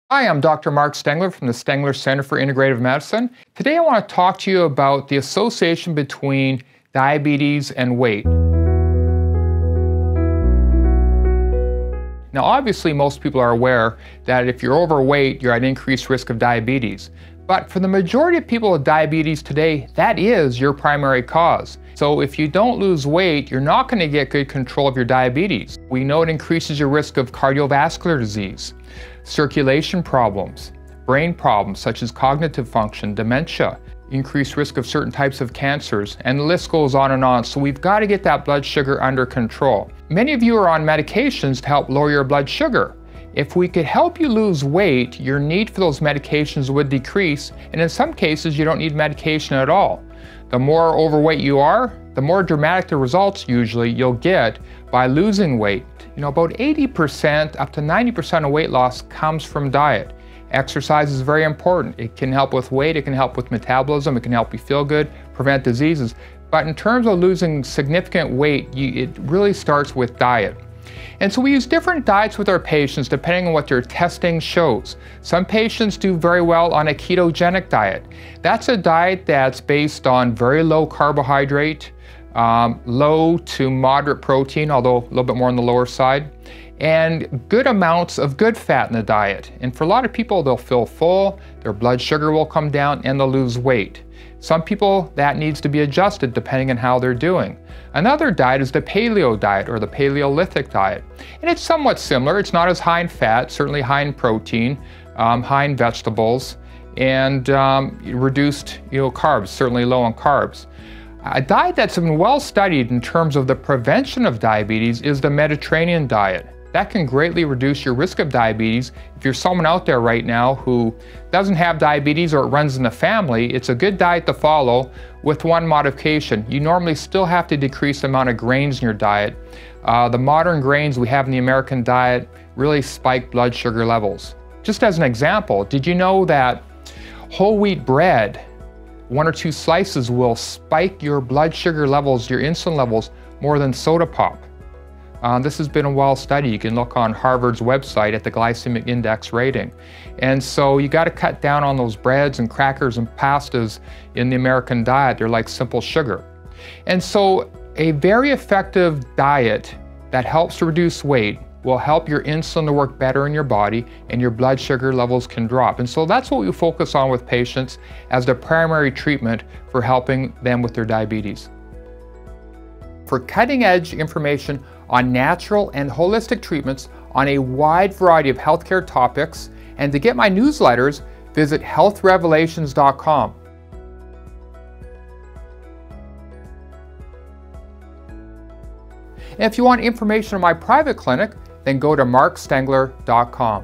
Hi, I'm Dr. Mark Stengler from the Stengler Center for Integrative Medicine. Today I want to talk to you about the association between diabetes and weight. Now obviously most people are aware that if you're overweight, you're at increased risk of diabetes. But for the majority of people with diabetes today, that is your primary cause. So if you don't lose weight, you're not going to get good control of your diabetes. We know it increases your risk of cardiovascular disease, circulation problems, brain problems such as cognitive function, dementia, increased risk of certain types of cancers, and the list goes on and on. So we've got to get that blood sugar under control. Many of you are on medications to help lower your blood sugar. If we could help you lose weight, your need for those medications would decrease, and in some cases you don't need medication at all. The more overweight you are, the more dramatic the results usually you'll get by losing weight. About 80% up to 90% of weight loss comes from diet. Exercise is very important. It can help with weight, it can help with metabolism, it can help you feel good, prevent diseases. But in terms of losing significant weight, it really starts with diet. And so we use different diets with our patients depending on what their testing shows. Some patients do very well on a ketogenic diet. That's a diet that's based on very low carbohydrate, low to moderate protein, although a little bit more on the lower side, and good amounts of good fat in the diet. And for a lot of people, they'll feel full, their blood sugar will come down, and they'll lose weight. Some people, that needs to be adjusted depending on how they're doing. Another diet is the paleo diet or the Paleolithic diet. And it's somewhat similar. It's not as high in fat, certainly high in protein, high in vegetables, and reduced carbs, certainly low on carbs. A diet that's been well studied in terms of the prevention of diabetes is the Mediterranean diet. That can greatly reduce your risk of diabetes. If you're someone out there right now who doesn't have diabetes or it runs in the family, it's a good diet to follow with one modification. You normally still have to decrease the amount of grains in your diet. The modern grains we have in the American diet really spike blood sugar levels. Just as an example, did you know that whole wheat bread, 1 or 2 slices, will spike your blood sugar levels, your insulin levels, more than soda pop? This has been a well study. You can look on Harvard's website at the glycemic index rating. And so you got to cut down on those breads and crackers and pastas in the American diet. They're like simple sugar. And so a very effective diet that helps to reduce weight will help your insulin to work better in your body and your blood sugar levels can drop. And so that's what we focus on with patients as the primary treatment for helping them with their diabetes. For cutting-edge information on natural and holistic treatments on a wide variety of healthcare topics, and to get my newsletters, visit healthrevelations.com. And if you want information on my private clinic, then go to markstengler.com.